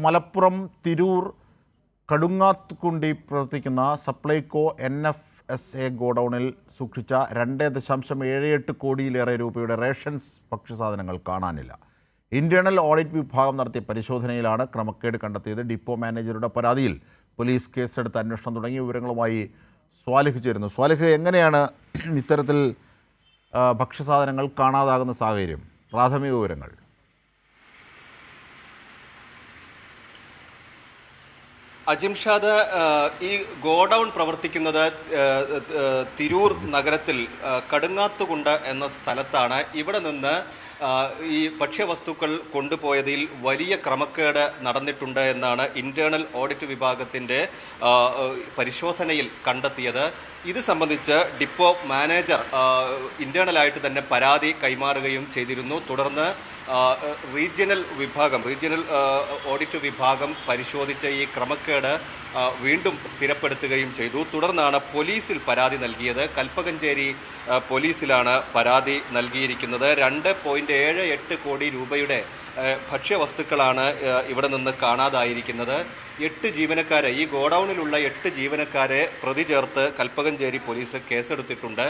മലപ്പുറം തിരൂർ കടുങ്ങാത്തുകുണ്ടി പ്രവർത്തിക്കുന്ന സപ്ലൈകോ NFSA ഗോഡൌണിൽ സൂക്ഷിച്ച 2.78 കോടിയിലേറെ രൂപയുടെ റേഷൻസ് ഭക്ഷ്യസാധനങ്ങൾ കാണാനില്ല. ഇന്റേണൽ ഓഡിറ്റ് വിഭാഗം നടത്തിയ പരിശോധനയിലാണ് ക്രമക്കേട് കണ്ടെത്തിയത്. ഡിപ്പോ മാനേജറുടെ പരാതിയിൽ പോലീസ് കേസെടുത്ത് അന്വേഷണം തുടങ്ങിയ വിവരങ്ങളുമായി സ്വാലിഹ് ചേരുന്നു. സ്വാലിഹ്, എങ്ങനെയാണ് ഇത്തരത്തിൽ ഭക്ഷ്യസാധനങ്ങൾ കാണാതാകുന്ന സാഹചര്യം? പ്രാഥമിക വിവരങ്ങൾ. അജിംഷാദ്, ഈ ഗോഡൌൺ പ്രവർത്തിക്കുന്നത് തിരൂർ നഗരത്തിൽ കടുങ്ങാത്തുകുണ്ട് എന്ന സ്ഥലത്താണ്. ഇവിടെ നിന്ന് ഈ ഭക്ഷ്യവസ്തുക്കൾ കൊണ്ടുപോയതിൽ വലിയ ക്രമക്കേട് നടന്നിട്ടുണ്ട് എന്നാണ് ഇന്റേണൽ ഓഡിറ്റ് വിഭാഗത്തിൻ്റെ പരിശോധനയിൽ കണ്ടെത്തിയത്. ഇത് സംബന്ധിച്ച് ഡിപ്പോ മാനേജർ ഇന്റേണലായിട്ട് തന്നെ പരാതി കൈമാറുകയും ചെയ്തിരുന്നു. തുടർന്ന് റീജിയണൽ ഓഡിറ്റ് വിഭാഗം പരിശോധിച്ച ഈ ക്രമക്കേട് വീണ്ടും സ്ഥിരപ്പെടുത്തുകയും ചെയ്തു. തുടർന്നാണ് പോലീസിൽ പരാതി നൽകിയത്. കൽപ്പകഞ്ചേരി പോലീസിലാണ് പരാതി നൽകിയിരിക്കുന്നത്. 2.78 കോടി രൂപയുടെ ഭക്ഷ്യവസ്തുക്കളാണ് ഇവിടെ നിന്ന് കാണാതായിരിക്കുന്നത്. 8 ജീവനക്കാരെ, ഈ ഗോഡൌണിലുള്ള 8 ജീവനക്കാരെ പ്രതി ചേർത്ത് കൽപ്പകഞ്ചേരി പോലീസ് കേസെടുത്തിട്ടുണ്ട്.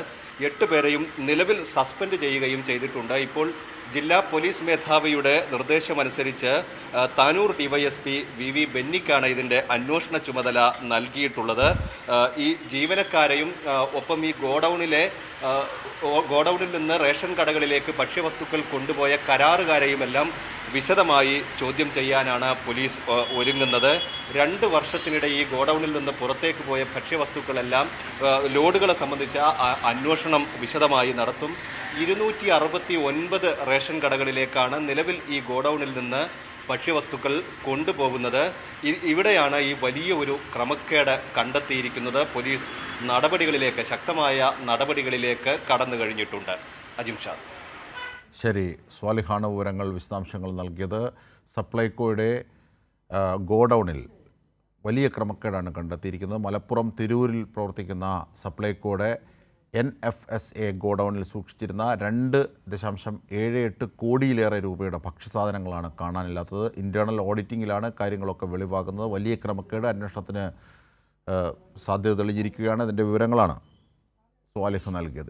8 പേരെയും നിലവിൽ സസ്പെൻഡ് ചെയ്യുകയും ചെയ്തിട്ടുണ്ട്. ഇപ്പോൾ ജില്ലാ പോലീസ് മേധാവിയുടെ നിർദ്ദേശമനുസരിച്ച് താനൂർ DYSP VV ബെന്നിക്കാണ് ഇതിൻ്റെ അന്വേഷണ ചുമതല നൽകിയിട്ടുള്ളത്. ഈ ജീവനക്കാരെയും ഒപ്പം ഈ ഗോഡൌണിൽ നിന്ന് റേഷൻ കടകളിലേക്ക് ഭക്ഷ്യവസ്തുക്കൾ കൊണ്ടുപോയ കരാറുകാരെയും എല്ലാം വിശദമായി ചോദ്യം ചെയ്യാനാണ് പോലീസ് ഒരുങ്ങുന്നത്. 2 വർഷത്തിനിടെ ഈ ഗോഡൌണിൽ നിന്ന് പുറത്തേക്ക് പോയ ഭക്ഷ്യവസ്തുക്കളെല്ലാം ലോഡുകളെ സംബന്ധിച്ച അന്വേഷണം വിശദമായി നടത്തും. 269 റേഷൻ കടകളിലേക്കാണ് നിലവിൽ ഈ ഗോഡൌണിൽ നിന്ന് ഭക്ഷ്യവസ്തുക്കൾ കൊണ്ടുപോകുന്നത്. ഇവിടെയാണ് ഈ വലിയ ഒരു ക്രമക്കേട് കണ്ടെത്തിയിരിക്കുന്നത്. പോലീസ് ശക്തമായ നടപടികളിലേക്ക് കടന്നു കഴിഞ്ഞിട്ടുണ്ട്. അജിംഷാദ്. ശരി, സ്വാലിഹാണ് വിശദാംശങ്ങൾ നൽകിയത്. സപ്ലൈകോയുടെ ഗോഡൌണിൽ വലിയ ക്രമക്കേടാണ് കണ്ടെത്തിയിരിക്കുന്നത്. മലപ്പുറം തിരൂരിൽ പ്രവർത്തിക്കുന്ന സപ്ലൈകോയുടെ NFSA ഗോഡൌണിൽ സൂക്ഷിച്ചിരുന്ന 2.78 കോടിയിലേറെ രൂപയുടെ ഭക്ഷ്യസാധനങ്ങളാണ് കാണാനില്ലാത്തത്. ഇന്റേണൽ ഓഡിറ്റിങ്ങിലാണ് കാര്യങ്ങളൊക്കെ വെളിവാകുന്നത്. വലിയ ക്രമക്കേട് അന്വേഷണത്തിന് സാധ്യത തെളിഞ്ഞിരിക്കുകയാണ്. ഇതിൻ്റെ വിവരങ്ങളാണ് സ്വാലിഹ് നൽകിയത്.